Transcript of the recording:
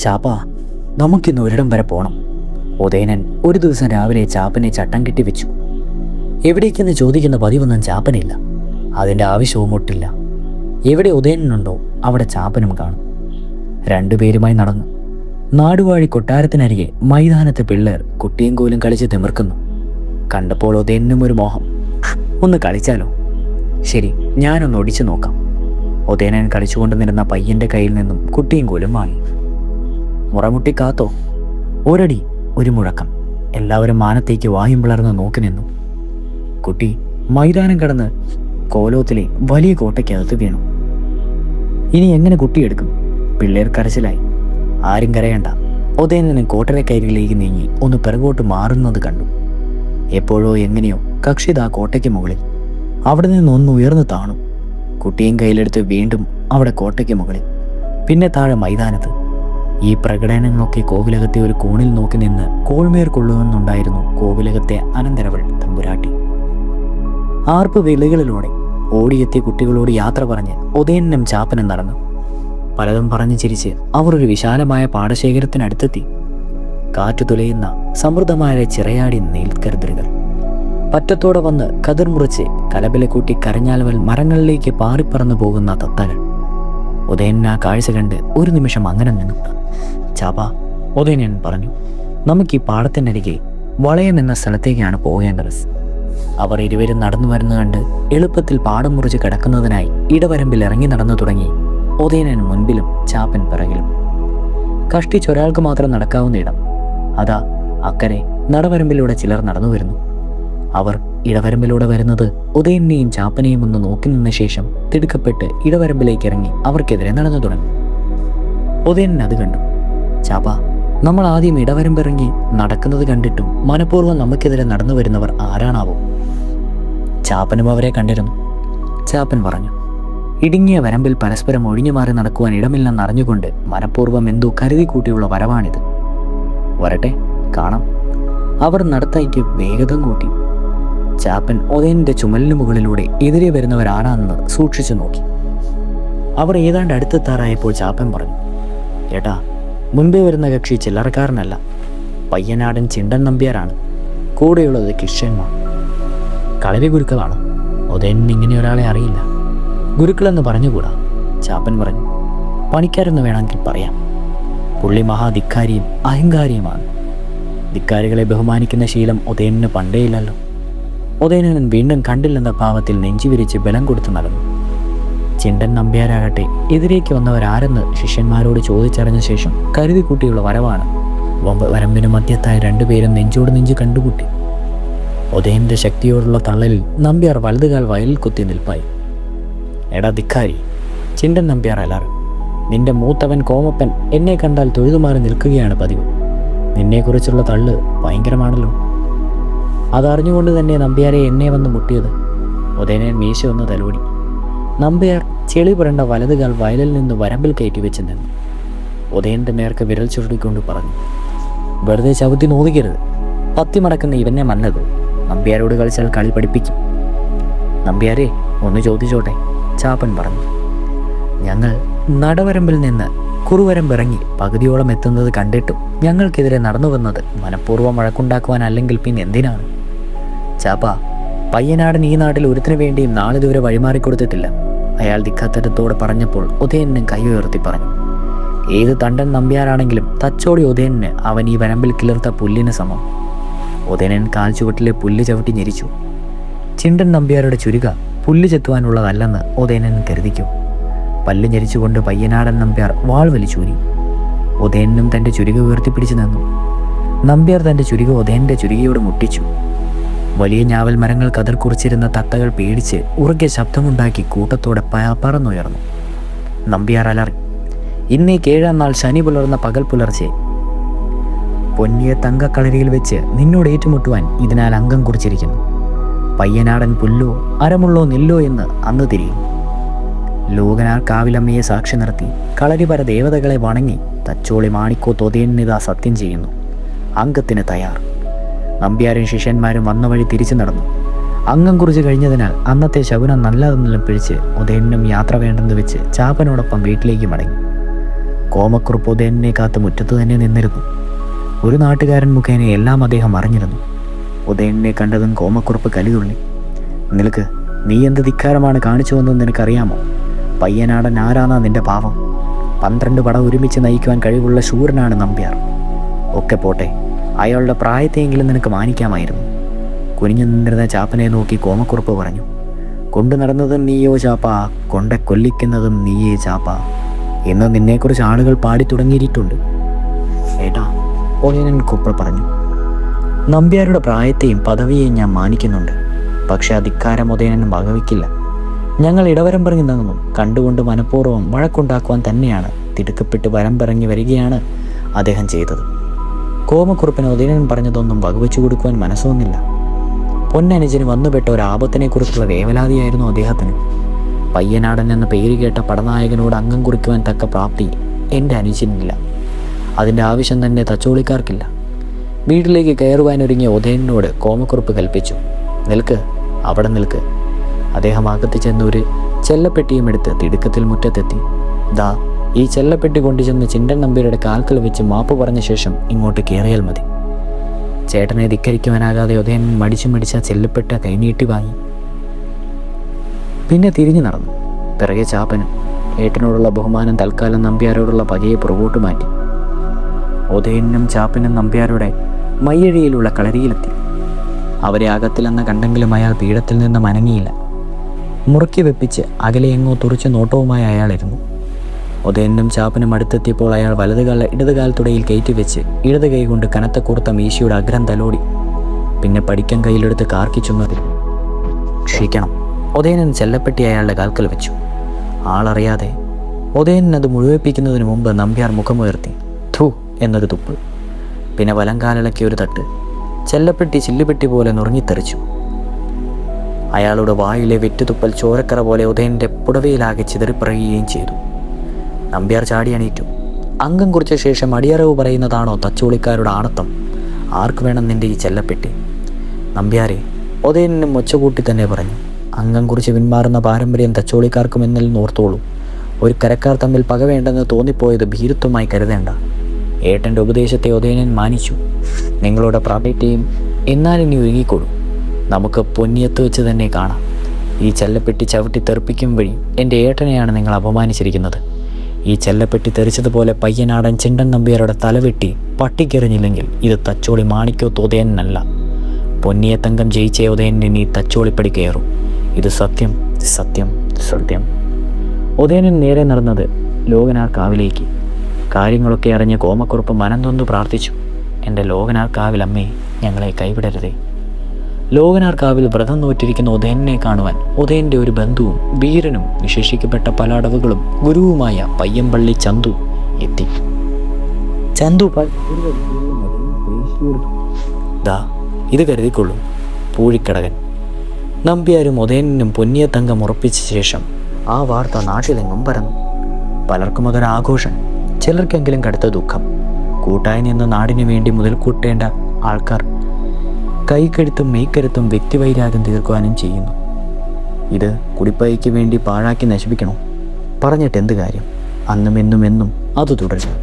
ചാപ്പാ, നമുക്കിന്ന് ഒരിടം വരെ പോകണം. ഉദയനൻ ഒരു ദിവസം രാവിലെ ചാപ്പനെ ചട്ടം കെട്ടി വെച്ചു. എവിടേക്കെന്ന് ചോദിക്കുന്ന പതിവൊന്നും ചാപ്പനില്ല. അതിൻ്റെ ആവശ്യവും ഒട്ടില്ല. എവിടെ ഉദയനനുണ്ടോ അവിടെ ചാപ്പനും കാണും. രണ്ടുപേരുമായി നടന്നു. നാടുവാഴി കൊട്ടാരത്തിനരികെ മൈതാനത്തെ പിള്ളേർ കുട്ടിയും കോലും കളിച്ച് തിമിർക്കുന്നു. കണ്ടപ്പോൾ ഉദയനും ഒരു മോഹം. ഒന്ന് കളിച്ചാലോ? ശരി, ഞാനൊന്ന് ഒടിച്ചു നോക്കാം. ഉദയനൻ കളിച്ചുകൊണ്ട് നിരുന്ന പയ്യൻ്റെ കയ്യിൽ നിന്നും കുട്ടിയും കോലും വാങ്ങി. മുറമുട്ടി കാത്തോ. ഒരടി, ഒരു മുഴക്കം. എല്ലാവരും മാനത്തേക്ക് വായും പിളർന്ന് നോക്കി നിന്നു. കുട്ടി മൈതാനം കടന്ന് കോലോത്തിലെ വലിയ കോട്ടയ്ക്കകത്ത് വീണു. ഇനി എങ്ങനെ കുട്ടിയെടുക്കും? പിള്ളേർ കരച്ചിലായി. ആരും കരയണ്ട. ഉദയനന് കോട്ടരക്കരികിലേക്ക് നീങ്ങി ഒന്ന് പിറകോട്ട് മാറുന്നത് കണ്ടു. എപ്പോഴോ എങ്ങനെയോ കക്ഷിത കോട്ടയ്ക്ക് മുകളിൽ. അവിടെ നിന്നൊന്ന് ഉയർന്നു താണു. കുട്ടിയും കയ്യിലെടുത്ത് വീണ്ടും അവിടെ കോട്ടയ്ക്ക് മുകളിൽ, പിന്നെ താഴെ മൈതാനത്ത്. ഈ പ്രകടനങ്ങളൊക്കെ കോവിലകത്തെ ഒരു കോണിൽ നോക്കി നിന്ന് കോൾമേർ കൊള്ളുമെന്നുണ്ടായിരുന്നു കോവിലകത്തെ അനന്തരവൾ തമ്പുരാട്ടി. ആർപ്പ് വിളികളിലൂടെ ഓടിയെത്തിയ കുട്ടികളോട് യാത്ര പറഞ്ഞ് ഉദയനും ചാപ്പനും നടന്നു. പലതും പറഞ്ഞു ചിരിച്ച് അവർ ഒരു വിശാലമായ പാടശേഖരത്തിനടുത്തെത്തി. കാറ്റു തുലയുന്ന സമൃദ്ധമായ ചിറയാടി നെൽക്കരുതലുകൾ, പറ്റത്തോടെ വന്ന് കതിർ മുറിച്ച് കലബിലെ കൂട്ടി കരഞ്ഞാൽവൽ മരങ്ങളിലേക്ക് പാറിപ്പറന്നു പോകുന്ന തത്തകൾ. ഉദയൻ ആ കാഴ്ച കണ്ട് ഒരു നിമിഷം അങ്ങനെ നിന്നു. ചാപ്പ, ഉദയനൻ പറഞ്ഞു, നമുക്ക് ഈ പാടത്തിനരികെ വളയം എന്ന സ്ഥലത്തേക്കാണ് പോകേണ്ടത്. അവർ ഇരുവരും നടന്നു വരുന്ന കണ്ട് എളുപ്പത്തിൽ പാടം മുറിച്ച് കിടക്കുന്നതിനായി ഇടവരമ്പിൽ ഇറങ്ങി നടന്നു തുടങ്ങി. ഉദയനൻ മുൻപിലും ചാപ്പൻ പിറകിലും. കഷ്ടിച്ചൊരാൾക്ക് മാത്രം നടക്കാവുന്ന ഇടം. അതാ അക്കരെ നടവരമ്പിലൂടെ ചിലർ നടന്നു വരുന്നു. അവർ ഇടവരമ്പിലൂടെ വരുന്നത് ഉദയനെയും ചാപ്പനെയും ഒന്ന് നോക്കി നിന്ന ശേഷം തിടുക്കപ്പെട്ട് ഇടവരമ്പിലേക്ക് ഇറങ്ങി അവർക്കെതിരെ നടന്നു തുടങ്ങി. ഉദയനൻ അത് കണ്ടു. ചാപ്പ, നമ്മൾ ആദ്യം ഇടവരമ്പിറങ്ങി നടക്കുന്നത് കണ്ടിട്ടും മനഃപൂർവ്വം നമുക്കെതിരെ നടന്നു വരുന്നവർ ആരാണാവോ? ചാപ്പനും അവരെ കണ്ടിരുന്നു. ചാപ്പൻ പറഞ്ഞു, ഇടുങ്ങിയ വരമ്പിൽ പരസ്പരം ഒഴിഞ്ഞു മാറി നടക്കുവാൻ ഇടമില്ലെന്നറിഞ്ഞുകൊണ്ട് മനഃപൂർവ്വം എന്തോ കരുതി കൂട്ടിയുള്ള വരവാണിത്. വരട്ടെ, കാണാം. അവർ നടത്തയ്ക്ക് വേഗത കൂട്ടി. ചാപ്പൻ ഉദയന്റെ ചുമലിന് മുകളിലൂടെ എതിരെ വരുന്നവരാരാണെന്ന് സൂക്ഷിച്ചു നോക്കി. അവർ ഏതാണ്ട് അടുത്തെത്താറായപ്പോൾ ചാപ്പൻ പറഞ്ഞു, ഏട്ടാ, മുൻപേ വരുന്ന കക്ഷി ചില്ലറക്കാരനല്ല. പയ്യനാടൻ ചിണ്ടൻ നമ്പ്യാരാണ്. കൂടെയുള്ളത് കിഷ്യന്മാർ. കളരി ഗുരുക്കളാണ്. ഉദയന് ഇങ്ങനെ ഒരാളെ അറിയില്ല. ഗുരുക്കളെന്ന് പറഞ്ഞുകൂടാ, ചാപ്പൻ പറഞ്ഞു. പണിക്കാരെന്ന് വേണമെങ്കിൽ പറയാം. പുള്ളി മഹാധിക്കാരിയും അഹങ്കാരിയുമാണ്. ധിക്കാരികളെ ബഹുമാനിക്കുന്ന ശീലം ഉദയനന് പണ്ടേയില്ലല്ലോ. ഉദയനൻ വീണ്ടും കണ്ടില്ലെന്ന ഭാവത്തിൽ നെഞ്ചുവിരിച്ച് ബലം കൊടുത്ത് നടന്നു. ചിണ്ടൻ നമ്പ്യാരാകട്ടെ എതിരേക്ക് വന്നവരാരെന്ന് ശിഷ്യന്മാരോട് ചോദിച്ചറിഞ്ഞ ശേഷം കരുതി കൂട്ടിയുള്ള വരവാണ്. വരമ്പിന് മധ്യത്തായി രണ്ടുപേരും നെഞ്ചോട് നെഞ്ച് കണ്ടുമുട്ടി. ഉദയന്റെ ശക്തിയോടുള്ള തള്ളലിൽ നമ്പ്യാർ വലതുകാൽ വയലിൽ കുത്തി നിൽപ്പായി. എടാ ധിക്കാരി, ചിണ്ടൻ നമ്പ്യാർ അലാറ്, നിന്റെ മൂത്തവൻ കോമപ്പൻ എന്നെ കണ്ടാൽ തൊഴുതുമാറി നിൽക്കുകയാണ് പതിവ്. നിന്നെക്കുറിച്ചുള്ള തള്ള് ഭയങ്കരമാണല്ലോ. അതറിഞ്ഞുകൊണ്ട് തന്നെ നമ്പ്യാരെ എന്നെ വന്ന് മുട്ടിയത്. ഉദയനൻ മീശ ഒന്ന് തലോടി. നമ്പ്യാർ ചെളി പുരണ്ട വലതുകാൽ വയലിൽ നിന്ന് വരമ്പിൽ കയറ്റി വെച്ച് നിന്നു. ഉദയന്റെ നേർക്ക് വിരൽ ചുരുട്ടിക്കൊണ്ട് പറഞ്ഞു, വെറുതെ ചവിട്ടി നോദിക്കരുത്. പത്തി മടക്കുന്ന ഇവനെ നല്ലത്. നമ്പ്യാരോട് കളിച്ചാൽ കളി പഠിപ്പിക്കും. നമ്പ്യാരെ, ഒന്ന് ചോദിച്ചോട്ടെ, ചാപ്പൻ പറഞ്ഞു. ഞങ്ങൾ നടവരമ്പിൽ നിന്ന് കുറുവരമ്പിറങ്ങി പകുതിയോളം എത്തുന്നത് കണ്ടിട്ടും ഞങ്ങൾക്കെതിരെ നടന്നു വന്നത് മനഃപൂർവ്വം വഴക്കുണ്ടാക്കുവാനല്ലെങ്കിൽ പിന്നെ എന്തിനാണ്? ചാപ്പ, പയ്യനാടൻ ഈ നാട്ടിൽ ഒരുത്തിനു വേണ്ടിയും നാളിതുവരെ വഴിമാറിക്കൊടുത്തിട്ടില്ല. അയാൾ ധിക്കാത്തരത്തോടെ പറഞ്ഞപ്പോൾ ഉദയനൻ കൈ ഉയർത്തി പറഞ്ഞു, ഏത് തണ്ടൻ നമ്പ്യാരാണെങ്കിലും തച്ചോടി ഉദയനന് അവൻ ഈ വരമ്പിൽ കിളിർത്ത പുല്ലിന് സമം. ഉദയനൻ കാൽ ചുവട്ടിലെ പുല്ല് ചവിട്ടി ഞെരിച്ചു. ചിണ്ടൻ നമ്പ്യാരുടെ ചുരുക പുല്ല് ചെത്തുവാനുള്ളതല്ലെന്ന് ഉദയനൻ കരുതിക്കും. പല്ല് ഞെരിച്ചുകൊണ്ട് പയ്യനാടൻ നമ്പ്യാർ വാൾ വലിച്ചൂരി. ഉദയനും തൻ്റെ ചുരുക ഉയർത്തിപ്പിടിച്ചു നിന്നു. നമ്പ്യാർ തൻ്റെ ചുരുക ഉദയൻ്റെ ചുരുകയോട് മുട്ടിച്ചു. വലിയ ഞാവൽ മരങ്ങൾ കതിർ കുറിച്ചിരുന്ന തത്തകൾ പേടിച്ച് ഉറക്കെ ശബ്ദമുണ്ടാക്കി കൂട്ടത്തോടെ പറന്നുയർന്നു. നമ്പ്യാർ അലറി, ഇന്നേക്ക് 7-ാം നാൾ ശനി പുലർന്ന പകൽ പുലർച്ചെ പൊന്നിയ തങ്കക്കളരിയിൽ വെച്ച് നിന്നോട് ഏറ്റുമുട്ടുവാൻ ഇതിനാൽ അംഗം കുറിച്ചിരിക്കുന്നു. പയ്യനാടൻ പുല്ലോ അരമുള്ളോ നെല്ലോ എന്ന് അന്ന് തിരിയും. ലോകനാർ കാവിലമ്മയെ സാക്ഷി നിർത്തി കളരിപര ദേവതകളെ വണങ്ങി തച്ചോളി മാണിക്കോ തൊതേന്നിതാ സത്യം ചെയ്യുന്നു. അംഗത്തിന് തയ്യാർ. നമ്പ്യാരും ശിഷ്യന്മാരും വന്ന വഴി തിരിച്ചു നടന്നു. അംഗം കുറിച്ച് കഴിഞ്ഞതിനാൽ അന്നത്തെ ശകുനം നല്ലതെന്നെല്ലാം പിഴിച്ച് ഉദയനും യാത്ര വേണ്ടെന്ന് വെച്ച് ചാപ്പനോടൊപ്പം വീട്ടിലേക്ക് മടങ്ങി. കോമക്കുറുപ്പ് ഉദയനെ കാത്ത് മുറ്റത്ത് തന്നെ നിന്നിരുന്നു. ഒരു നാട്ടുകാരൻ മുഖേന എല്ലാം അദ്ദേഹം അറിഞ്ഞിരുന്നു. ഉദയനെ കണ്ടതും കോമക്കുറുപ്പ് കലിതുള്ളി. നിനക്ക് നീ എന്ത് ധിക്കാരമാണ് കാണിച്ചുവെന്ന് നിനക്കറിയാമോ? പയ്യനാടൻ ആരാന്നാ നിന്റെ പാവം? 12 പട ഒരുമിച്ച് നയിക്കുവാൻ കഴിവുള്ള ശൂരനാണ് നമ്പ്യാർ. ഒക്കെ പോട്ടെ, അയാളുടെ പ്രായത്തെയെങ്കിലും നിനക്ക് മാനിക്കാമായിരുന്നു. കുനിഞ്ഞു നിന്നിരുന്ന ചാപ്പനെ നോക്കി കോമക്കുറുപ്പ് പറഞ്ഞു, കൊണ്ടു നടന്നതും നീയോ ചാപ്പ, കൊണ്ട കൊല്ലിക്കുന്നതും നീയേ ചാപ്പ. ഇന്ന് നിന്നെക്കുറിച്ച് ആളുകൾ പാടി തുടങ്ങിയിട്ടുണ്ട്. ഏട്ടാ, ഒളിയനൻ കുപ്പൾ പറഞ്ഞു, നമ്പ്യാരുടെ പ്രായത്തെയും പദവിയെയും ഞാൻ മാനിക്കുന്നുണ്ട്. പക്ഷെ അധികാരം ഉദയനൻ വകവയ്ക്കില്ല. ഞങ്ങൾ ഇടവരം പറഞ്ഞു നിന്നും കണ്ടുകൊണ്ട് മനഃപൂർവ്വം വഴക്കുണ്ടാക്കുവാൻ തന്നെയാണ് തിടുക്കപ്പെട്ട് വരം പറഞ്ഞ് വരികയാണ് അദ്ദേഹം ചെയ്തത്. കോമക്കുറുപ്പിന് ഉദയനൻ പറഞ്ഞതൊന്നും വകവെച്ചു കൊടുക്കുവാൻ മനസ്സൊന്നില്ല. പൊന്നനുജന് വന്നുപെട്ട ഒരു ആപത്തിനെക്കുറിച്ചുള്ള വേവലാതിയായിരുന്നു അദ്ദേഹത്തിന്. പയ്യനാടൻ എന്ന പേര് കേട്ട പടനായകനോട് അംഗം കുറിക്കുവാൻ തക്ക പ്രാപ്തി എൻ്റെ അനുജനില്ല. അതിൻ്റെ ആവശ്യം തന്നെ തച്ചോളിക്കാർക്കില്ല. വീട്ടിലേക്ക് കയറുവാനൊരുങ്ങിയ ഉദയനോട് കോമക്കുറുപ്പ് കൽപ്പിച്ചു, നിൽക്ക്, അവിടെ നിൽക്ക്. അദ്ദേഹം അകത്ത് ചെന്ന് ഒരു ചെല്ലപ്പെട്ടിയും എടുത്ത് തിടുക്കത്തിൽ മുറ്റത്തെത്തി. ദാ ഈ ചെല്ലപ്പെട്ടി കൊണ്ടുചെന്ന് ചിണ്ടൻ നമ്പ്യാരുടെ കാൽക്കൽ വെച്ച് മാപ്പ് പറഞ്ഞ ശേഷം ഇങ്ങോട്ട് കയറിയാൽ മതി. ചേട്ടനെ ധിക്കരിക്കുവാനാകാതെ ഉദയനൻ മടിച്ച ചെല്ലപ്പെട്ട കൈനീട്ടി വാങ്ങി. പിന്നെ തിരിഞ്ഞു നടന്നു. പിറകെ ചാപ്പനും. ഏട്ടനോടുള്ള ബഹുമാനം തൽക്കാലം നമ്പ്യാരോടുള്ള പകയെ പുറകോട്ട് മാറ്റി. ഉദയനും ചാപ്പനും നമ്പ്യാരുടെ മയ്യഴിയിലുള്ള കളരിയിലെത്തി. അവരെ അകത്തിലെന്ന് കണ്ടെങ്കിലും അയാൾ പീഠത്തിൽ നിന്ന് മനങ്ങിയില്ല. മുറുക്കി വെപ്പിച്ച് അകലെ എങ്ങോ തുറിച്ച് നോട്ടവുമായി അയാളിരുന്നു. ഉദയനും ചാപ്പനും അടുത്തെത്തിയപ്പോൾ അയാൾ വലതുകാല ഇടതുകാലത്തുടയിൽ കയറ്റിവെച്ച് ഇടത് കൈ കൊണ്ട് കനത്ത കൂർത്ത മീശയുടെ അഗ്രം തലോടി. പിന്നെ പഠിക്കാൻ കയ്യിലെടുത്ത് കാർക്കിച്ചുന്നതിൽ ക്ഷീക്കണം. ഉദയനൻ ചെല്ലപ്പെട്ടി അയാളുടെ കാൽക്കൽ വെച്ചു. ആളറിയാതെ ഉദയനൻ അത് മുഴുവിപ്പിക്കുന്നതിന് മുമ്പ് നമ്പ്യാർ മുഖമുയർത്തി ഥു എന്നൊരു തുപ്പ്. പിന്നെ വലങ്കാലിളക്കി ഒരു തട്ട്. ചെല്ലപ്പെട്ടി ചില്ലുപെട്ടി പോലെ നുറങ്ങിത്തെറിച്ചു. അയാളുടെ വായിലെ വെറ്റുതുപ്പൽ ചോരക്കറ പോലെ ഉദയൻ്റെ പുടവയിലാകെ ചിതറിപ്പറയുകയും ചെയ്തു. നമ്പ്യാർ ചാടി എണീറ്റു. അംഗം കുറിച്ച ശേഷം അടിയറവ് പറയുന്നതാണോ തച്ചോളിക്കാരുടെ ആണത്തം? ആർക്ക് വേണം നിൻ്റെ ഈ ചെല്ലപ്പെട്ടി? നമ്പ്യാരെ, ഉദയനും ഒച്ചകൂട്ടി തന്നെ പറഞ്ഞു, അംഗം കുറിച്ച് പിന്മാറുന്ന പാരമ്പര്യം തച്ചോളിക്കാർക്കും എന്നിൽ നോർത്തോളൂ. ഒരു കരക്കാർ തമ്മിൽ പക വേണ്ടെന്ന് തോന്നിപ്പോയത് ഭീരുത്വമായി കരുതേണ്ട. ഏട്ടൻ്റെ ഉപദേശത്തെ ഉദയനൻ മാനിച്ചു. നിങ്ങളുടെ പ്രാപ്തിയും എന്നാലിനി ഒരുങ്ങിക്കൊള്ളൂ. നമുക്ക് പൊന്നിയത്ത് വെച്ച് തന്നെ കാണാം. ഈ ചെല്ലപ്പെട്ടി ചവിട്ടി തെറിപ്പിക്കും വഴി എൻ്റെ ഏട്ടനെയാണ് നിങ്ങൾ അപമാനിച്ചിരിക്കുന്നത്. ഈ ചെല്ലപ്പെട്ടി തെറിച്ചതുപോലെ പയ്യനാടൻ ചിണ്ടൻ നമ്പ്യാരുടെ തലവെട്ടി പട്ടിക്കെറിഞ്ഞില്ലെങ്കിൽ ഇത് തച്ചോളി മാണിക്കോ ഉദയനല്ല. പൊന്നിയത്തങ്കം ജയിച്ച ഉദയനൻ ഈ തച്ചോളിപ്പടി കയറും. ഇത് സത്യം, സത്യം, സത്യം. ഉദയനൻ നേരെ നടന്നത് ലോകനാർ കാവിലേക്ക്. കാര്യങ്ങളൊക്കെ അറിഞ്ഞ കോമക്കുറുപ്പ് മനം തൊന്നു പ്രാർത്ഥിച്ചു, എൻ്റെ ലോകനാർ കാവിലമ്മേ, ഞങ്ങളെ കൈവിടരുതേ. ലോകനാർ കാവിൽ വ്രതം നോറ്റിരിക്കുന്ന ഉദയനെ കാണുവാൻ ഉദയൻ്റെ ഒരു ബന്ധുവും വീരനും വിശേഷിക്കപ്പെട്ട പല അടവുകളും ഗുരുവുമായ പയ്യമ്പള്ളി ചന്തു എത്തി. ചന്തു ദാ ഇത് കരുതിക്കൊള്ളൂ, പൂഴിക്കടകൻ. നമ്പ്യാരും ഉദയനും പൊന്നിയത്തങ്കം ഉറപ്പിച്ച ശേഷം ആ വാർത്ത നാട്ടിലെങ്ങും പരന്നു. പലർക്കും അതൊരാഘോഷം, ചിലർക്കെങ്കിലും കടുത്ത ദുഃഖം. കൂട്ടായി നിന്ന് നാടിനു വേണ്ടി മുതൽക്കൂട്ടേണ്ട ആൾക്കാർ കൈക്കരുത്തും മെയ്ക്കരുത്തും വ്യക്തിവൈരാഗ്യം തീർക്കുവാനും ചെയ്യുന്നു. ഇത് കുടിപ്പയ്ക്ക് വേണ്ടി പാഴാക്കി നശിപ്പിക്കണോ? പറഞ്ഞിട്ട് എന്ത് കാര്യം? അന്നും എന്നും എന്നും അത് തുടരും.